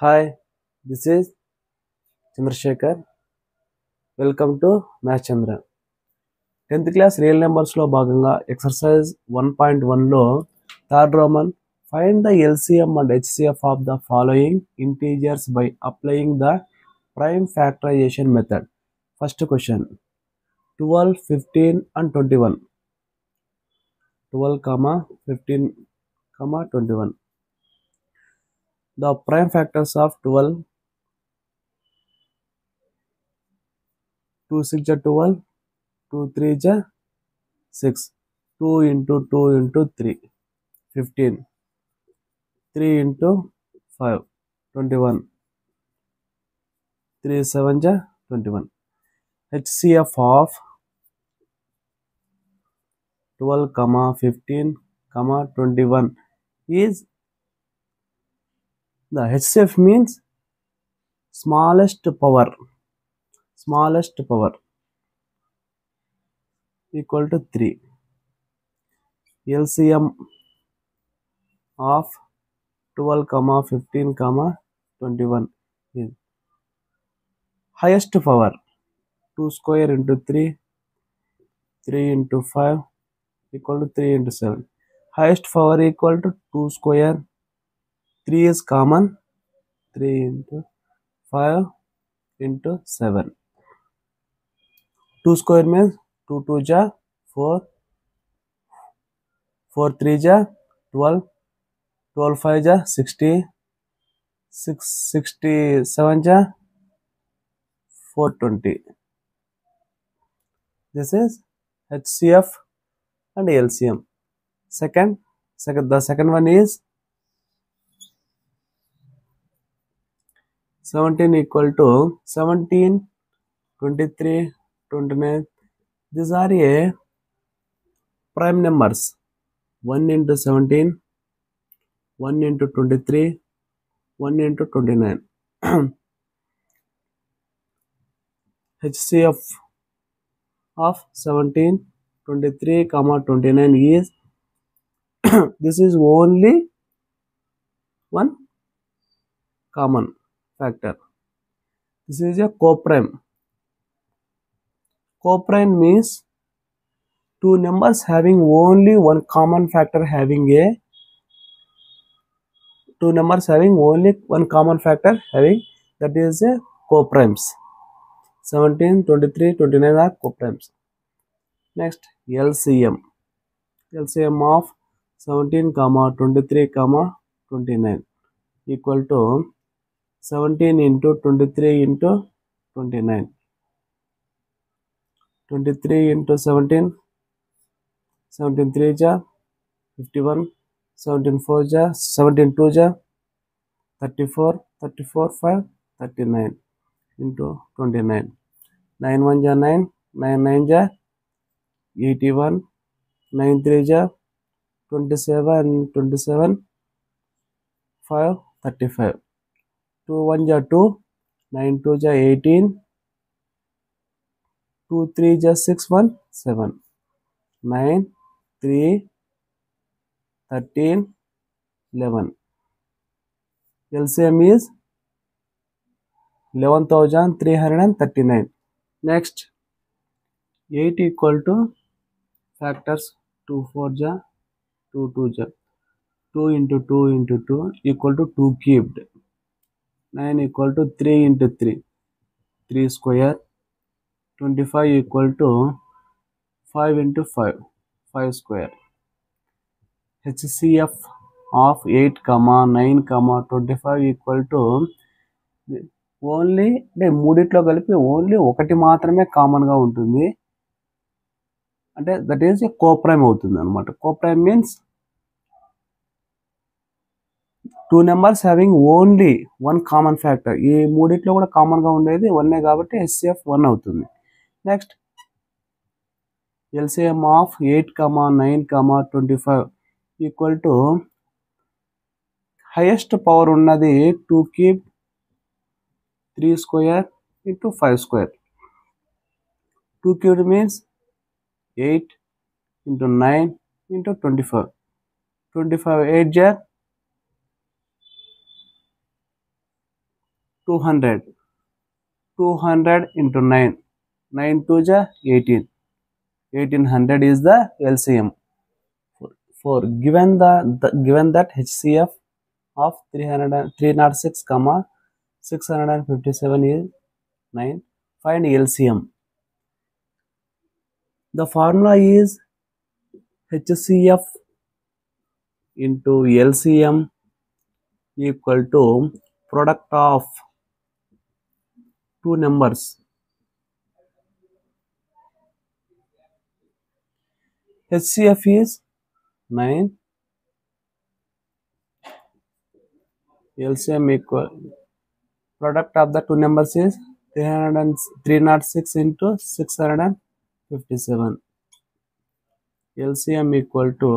Hi, this is Chandrasekhar. Welcome to maths Chandra. 10th class real నెంబర్స్లో భాగంగా exercise 1.1లో third Roman find the LCM and HCF of the following integers by applying the prime factorisation method. First question 12, 15 and 21. 12, 15, 21. The prime factors of 12, 2 6 are 12, 2 3 are 6, 2 into 2 into 3, 15, 3 into 5, 21, 3 7 are 21. HCF of 12, 15, 21 is, the HCF means smallest power equal to 3. LCM of 12, 15, 21 is highest power 2 square into 3, 3 into 5 equal to 3 into 7. Highest power equal to 2 square, 3 is common, 3 into 5 into 7. 2 square means 2 2 ja 4, 4 3 ja 12, 12 5 ja 60, 6 67 ja 420. This is HCF and LCM. The second one is 17 equal to 17, 23, 29. These are a prime numbers. 1 into 17, 1 into 23, 1 into 29. HCF of 17, 23, 29 is this is only one common factor. This is a coprime. Coprime means two numbers having only one common factor having that is a coprimes. 17, 23, 29 are coprimes. Next, LCM. LCM of 17, 23, 29 equal to 17 into 23 into 29. 23 into 17, 17 3 ja 51, 17 4 ja 17 2 ja 34, 34 5 39 into 29. 9 1 ja 9, 9 9 ja 81, 9 3 ja 27, 27 5 35. 2 1 ja 2, 9 2 ja 18, 2 3 ja 6 1 7, 9 3 13 11. LCM is 11,339. Next, 8 equal to factors 2 4 ja 2 2 ja 2 into 2 into 2 equal to 2 cubed. 9 equal to 3 into 3, 3 square. 25 equal to 5 into 5, 5 square. HCF of 8, 9, 25 equal to only అంటే మూడిట్లో కలిపి only ఒకటి మాత్రమే కామన్గా ఉంటుంది, అంటే that is a coprime అవుతుంది అనమాట. Coprime means two numbers having only one common factor. ఈ మూడిట్లో కూడా కామన్గా ఉండేది వన్నే కాబట్టి HCF 1 అవుతుంది. Next, LCM of 8, 9, 25 equal to highest power ఉన్నది 2 cube, 3 square into 5 square. 2 cubed means 8 into 9 into 25. 25 8 jar 200. 200 into 9. 9 2 ja 18. 1800 is the LCM. For given that HCF of 306, 657 is 9. Find LCM. The formula is HCF into LCM equal to product of two numbers. HCF is 9. LCM equal product of the two numbers is 306 into 657. LCM equal to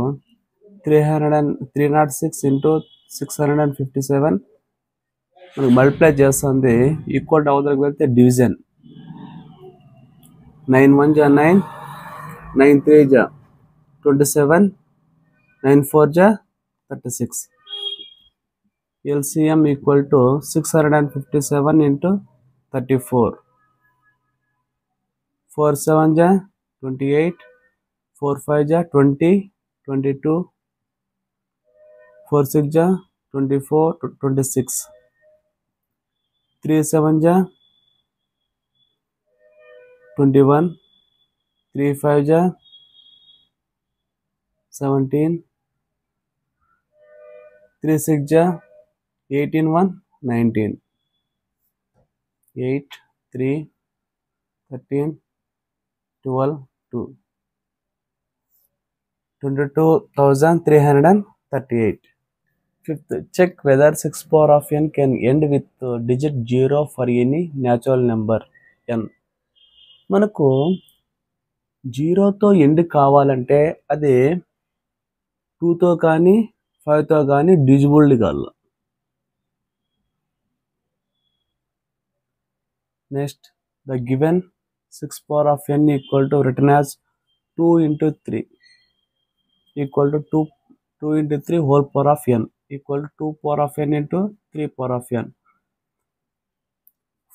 306 into 657. మనకు multiply చేస్తుంది. Equal to అవతలకు వెళ్తే division. 9 1 ja 9, 9 3 ja 27, 9 4 ja 36. LCM equal to 657 into 34. 4 7 ja 28, 4 5 ja 20, 22, 4 6 ja 24, 26. 3 7 ja 21, 3 5 ja 17, 3 6 ja 18 1 19, 8 3 13 12 2, 22,338. Fifth, check whether 6 power of n can end with digit 0 for any natural number n. మనకు 0తో end కావాలంటే అది 2తో కానీ 5తో కానీ డిజిబుల్డ్ కాదు. Next, the given 6 power of n equal to written as 2 into 3 equal to 2 into 3 whole power of n equal to 2 power of n into 3 power of n.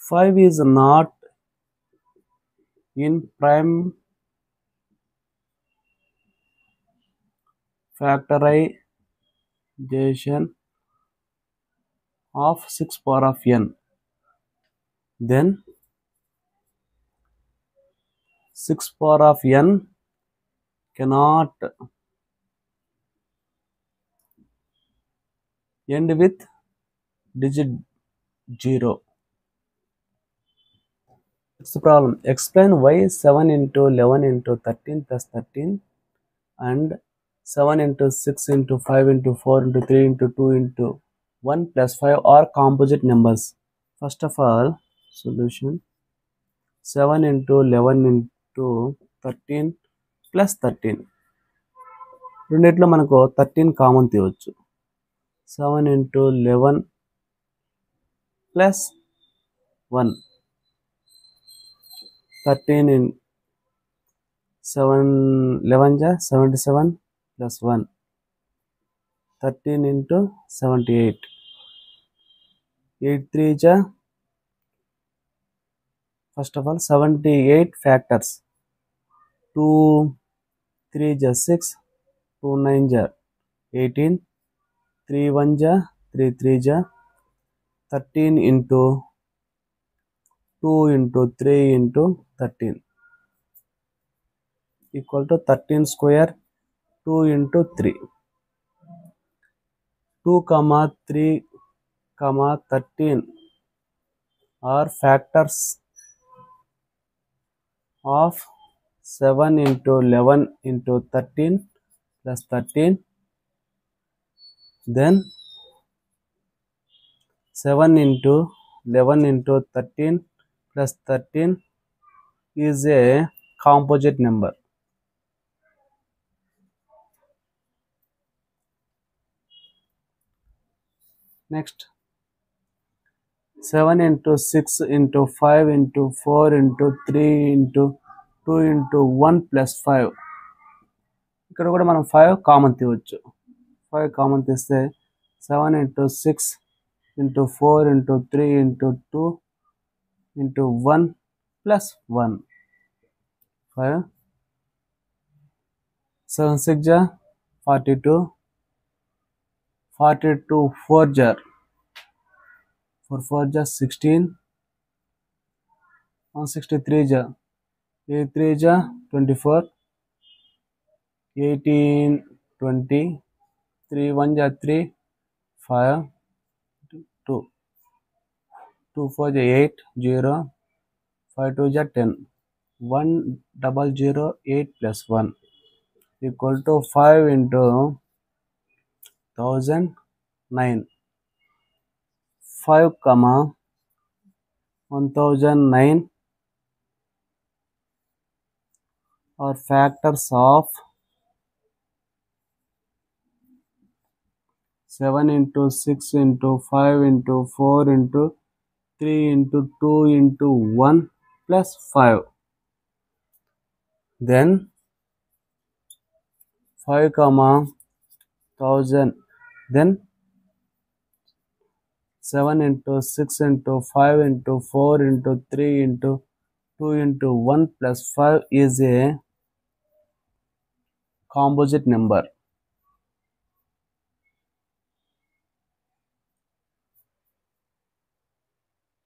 5 is not in prime factorization of 6 power of n. Then 6 power of n cannot end with digit 0. It's the problem. Explain why 7 into 11 into 13 plus 13 and 7 into 6 into 5 into 4 into 3 into 2 into 1 plus 5 are composite numbers. First of all, solution 7 into 11 into 13 plus 13. రెండిట్లో మనకు 13 common తీయవచ్చు. 7 into 11 plus 1. 13 in 7 11 ja 77 plus 1. 13 into 78. 8 3 ja, first of all 78 factors. 2 3 ja 6, 2 9 ja 18, 3 1 ja 3 3 ja 13 into 2 into 3 into 13 equal to 13 square 2 into 3. 2 comma 3 comma 13 are factors of 7 into 11 into 13 plus 13. Then 7 into 11 into 13 plus 13 is a composite number. Next, 7 into 6 into 5 into 4 into 3 into 2 into 1 plus 5. ఇక్కడ కూడా మనం 5 common తీయవచ్చు. 5 common తీస్తే 7 into 6 into 4 into 3 into 2 into 1 plus 1. 5. 7 6 ja 42. 42 4 jar. 4 4 ja 16. 163 ja. 8 3 ja 24. 18 20. 3 1 ja 3. 5 2. 2 4 ja 8 0. 5 2 ja 10. 1 0 0 8 plus 1 equal to 5 into 1009. 5 comma 1009 are factors of 7 into 6 into 5 into 4 into 3 into 2 into 1 plus 5. Then 5 comma 1000. Then 7 into 6 into 5 into 4 into 3 into 2 into 1 plus 5 is a composite number.